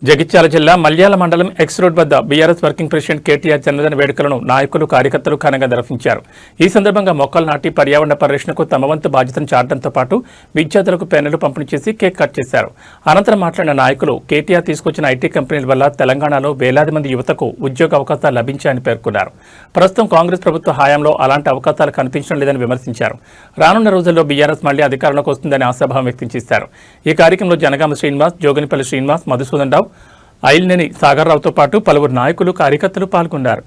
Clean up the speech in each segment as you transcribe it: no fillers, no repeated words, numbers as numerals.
జగిత్యాల జిల్లా మల్యాల మండలం X road వద్ద బీఆర్ఎస్ వర్కింగ్ ప్రెసిడెంట్ కేటీఆర్ జన్మదిన వేడుకలను నాయకులు కార్యకర్తలు ఘనంగా నిర్వహించారు. ఈ సందర్భంగా మొక్కలు నాటి పర్యావరణ పరిరక్షణకు తమ వంతు బాధ్యతను చాటడంతో పాటు విద్యార్థులకు పెన్నులు పంపిణీ చేసి కేక్ కట్ చేశారు. అనంతరం మాట్లాడిన నాయకులు కేటీఆర్ తీసుకొచ్చిన ఐటీ కంపెనీల వల్ల తెలంగాణలో వేలాది మంది యువతకు ఉద్యోగ అవకాశాలు లభించాయని పేర్కొన్నారు. ప్రస్తుతం కాంగ్రెస్ ప్రభుత్వ హయాంలో అలాంటి అవకాశాలు కనిపించడం లేదని విమర్శించారు. రానున్న రోజుల్లో బీఆర్ఎస్ మళ్లీ అధికారంలోకి వస్తుందని ఆశాభావం వ్యక్తం చేశారు. ఈ కార్యక్రమంలో జనగామ శ్రీనివాస్, జోగినిపల్లి శ్రీనివాస్, మధుసూదన్ రావు, ఐల్నేని సాగర్రావుతో పాటు పలువురు నాయకులు కార్యకర్తలు పాల్గొన్నారు.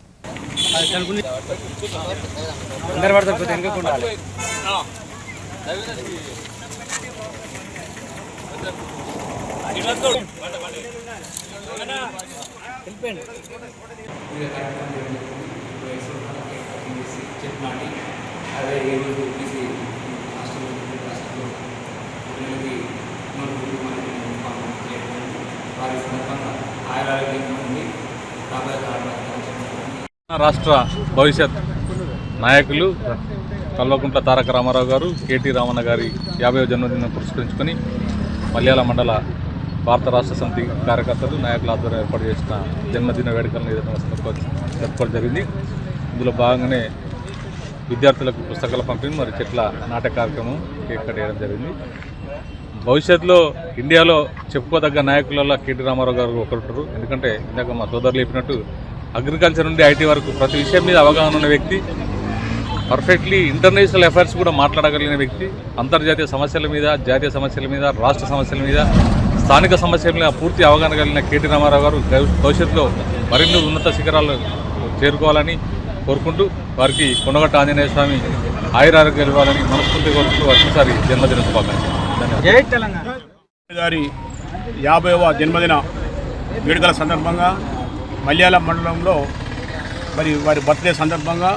రాష్ట్ర భవిష్యత్ నాయకులు కల్వకుంట్ల తారక రామారావు గారు, కేటీ రామన్న గారి 50వ జన్మదినం పురస్కరించుకొని మల్యాల మండల భారత రాష్ట్ర సమితి కార్యకర్తలు నాయకుల ఆధ్వర్యంలో ఏర్పాటు చేసిన జన్మదిన వేడుకలను జరుపుకోవడం జరిగింది. ఇందులో భాగంగానే విద్యార్థులకు పుస్తకాల పంపిణీ మరియు చెట్ల నాటక కార్యక్రమం కేక్ కట్ చేయడం జరిగింది. భవిష్యత్తులో ఇండియాలో చెప్పుకోదగ్గ నాయకులలో కేటీ రామారావు గారు ఒకరు. ఎందుకంటే ఇందాక మా సోదరులు చెప్పినట్టు అగ్రికల్చర్ నుండి ఐటీ వరకు ప్రతి విషయం మీద అవగాహన ఉన్న వ్యక్తి, పర్ఫెక్ట్లీ ఇంటర్నేషనల్ అఫైర్స్ కూడా మాట్లాడగలిగిన వ్యక్తి, అంతర్జాతీయ సమస్యల మీద, జాతీయ సమస్యల మీద, రాష్ట్ర సమస్యల మీద, స్థానిక సమస్యల మీద పూర్తి అవగాహన కలిగిన కేటీ రామారావు గారు భవిష్యత్తులో మరిన్ని ఉన్నత శిఖరాలు చేరుకోవాలని కోరుకుంటూ వారికి కొండగట్ట ఆంజనేయ స్వామి ఆయురారోగ్యాలు ఇవ్వాలని మనస్ఫూర్తి కోరుకుంటూ ఒక్కసారి జన్మదిన శుభాకాంక్షలు. గారి 50వ జన్మదిన వేడుకల సందర్భంగా మల్యాల మండలంలో వారి బర్త్డే సందర్భంగా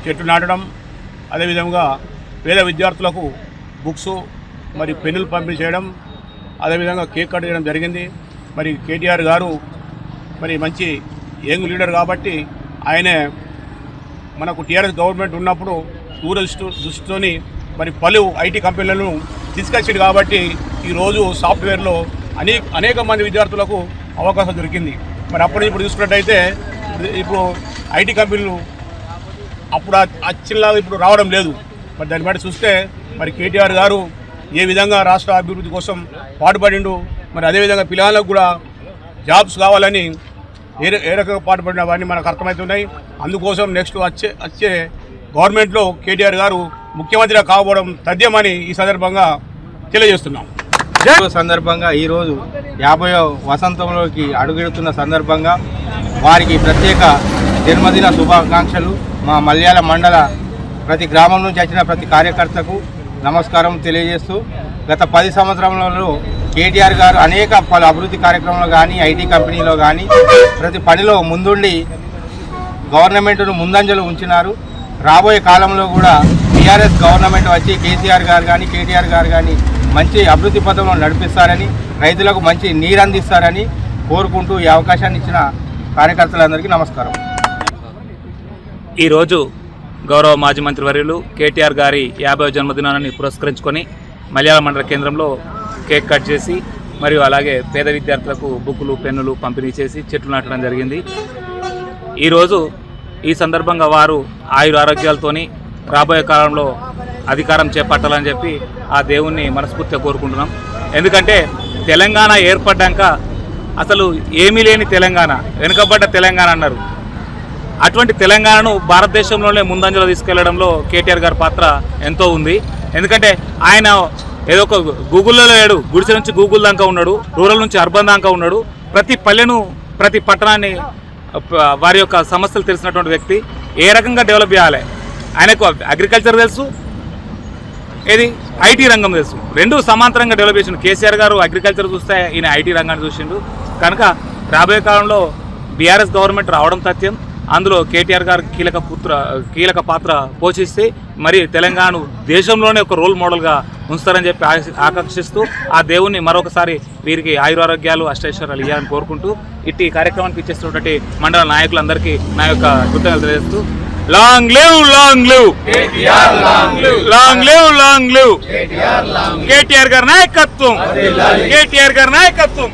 చెట్లు నాటడం, అదేవిధంగా పేద విద్యార్థులకు బుక్స్ పెన్నులు పంపిణీ చేయడం, అదేవిధంగా కేక్ కట్ చేయడం జరిగింది. కేటీఆర్ గారు మంచి యంగ్ లీడర్ కాబట్టి ఆయనే మనకు టీఆర్ఎస్ గవర్నమెంట్ ఉన్నప్పుడు టూరిస్టు దృష్టితోని పలు ఐటీ కంపెనీలను తీసుకొచ్చింది కాబట్టి ఈరోజు సాఫ్ట్వేర్లో అనేక మంది విద్యార్థులకు అవకాశం దొరికింది. అప్పుడు ఇప్పుడు చూసుకున్నట్టయితే ఇప్పుడు ఐటీ కంపెనీలు అప్పుడు అచ్చిలాగా ఇప్పుడు రావడం లేదు. దాన్ని బట్టి చూస్తే కేటీఆర్ గారు ఏ విధంగా రాష్ట్ర అభివృద్ధి కోసం పాటుపడిండు, అదేవిధంగా పిల్లలకు కూడా జాబ్స్ కావాలని ఏ రకంగా పాటుపడిన అవన్నీ మనకు అర్థమవుతున్నాయి. అందుకోసం నెక్స్ట్ వచ్చే గవర్నమెంట్లో కేటీఆర్ గారు ముఖ్యమంత్రిగా కాబోవడం తథ్యమని ఈ సందర్భంగా తెలియజేస్తున్నాం. సందర్భంగా ఈరోజు 50వ వసంతంలోకి అడుగెడుతున్న సందర్భంగా వారికి ప్రత్యేక జన్మదిన శుభాకాంక్షలు. మా మల్యాల మండల ప్రతి గ్రామం నుంచి వచ్చిన ప్రతి కార్యకర్తకు నమస్కారం తెలియజేస్తూ, గత 10 సంవత్సరాలలో కేటీఆర్ గారు అనేక పలు అభివృద్ధి కార్యక్రమాలు కానీ, ఐటీ కంపెనీలో కానీ ప్రతి పనిలో ముందుండి గవర్నమెంట్ను ముందంజలు ఉంచినారు. రాబోయే కాలంలో కూడా టీఆర్ఎస్ గవర్నమెంట్ వచ్చి కేసీఆర్ గారు కానీ, కేటీఆర్ గారు కానీ మంచి అభివృద్ధి పథంలో నడిపిస్తారని, రైతులకు మంచి నీరు అందిస్తారని కోరుకుంటూ ఈ అవకాశాన్ని ఇచ్చిన కార్యకర్తలందరికీ నమస్కారం. ఈరోజు గౌరవ మాజీ మంత్రివర్యులు కేటీఆర్ గారి 50వ జన్మదినాన్ని పురస్కరించుకొని మల్యాల మండల కేంద్రంలో కేక్ కట్ చేసి మరియు అలాగే పేద విద్యార్థులకు బుక్కులు, పెన్నులు పంపిణీ చేసి చెట్లు నాటడం జరిగింది. ఈరోజు ఈ సందర్భంగా వారు ఆరోగ్యాలతోని రాబోయే కాలంలో అధికారం చేపట్టాలని చెప్పి ఆ దేవుణ్ణి మనస్ఫూర్తిగా కోరుకుంటున్నాం. ఎందుకంటే తెలంగాణ ఏర్పడ్డాక అసలు ఏమీ లేని తెలంగాణ, వెనుకబడ్డ తెలంగాణ అన్నారు. అటువంటి తెలంగాణను భారతదేశంలోనే ముందంజలో తీసుకెళ్లడంలో కేటీఆర్ గారి పాత్ర ఎంతో ఉంది. ఎందుకంటే ఆయన ఏదో ఒక గూగుల్లో లేడు, గుడిసె నుంచి గూగుల్ దాకా ఉన్నాడు, రూరల్ నుంచి అర్బన్ దాకా ఉన్నాడు. ప్రతి పల్లెను, ప్రతి పట్టణాన్ని వారి యొక్క సమస్యలు తెలిసినటువంటి వ్యక్తి. ఏ రకంగా డెవలప్ చేయాలి, ఆయనకు అగ్రికల్చర్ తెలుసు, ఏది ఐటీ రంగం తెలుసు. రెండు సమాంతరంగా డెవలప్ చేసిండు. కేసీఆర్ గారు అగ్రికల్చర్ చూస్తే ఈయన ఐటీ రంగాన్ని చూసిండు. కనుక రాబోయే కాలంలో బీఆర్ఎస్ గవర్నమెంట్ రావడం తథ్యం. అందులో కేటీఆర్ గారు కీలక పాత్ర పోషిస్తే మరి తెలంగాణ దేశంలోనే ఒక రోల్ మోడల్గా ఉంచుతారని చెప్పి ఆకాంక్షిస్తూ ఆ దేవుణ్ణి మరొకసారి వీరికి ఆయురారోగ్యాలు, అష్టైశ్వర్యాలు ఇవ్వాలని కోరుకుంటూ ఇట్టి కార్యక్రమానికి ఇచ్చేస్తున్నటువంటి మండల నాయకులందరికీ నా యొక్క కృతజ్ఞతలు తెలియజేస్తూ long live long live long live long live KTR గారి నాయకత్వం కేటీఆర్ గారి నాయకత్వం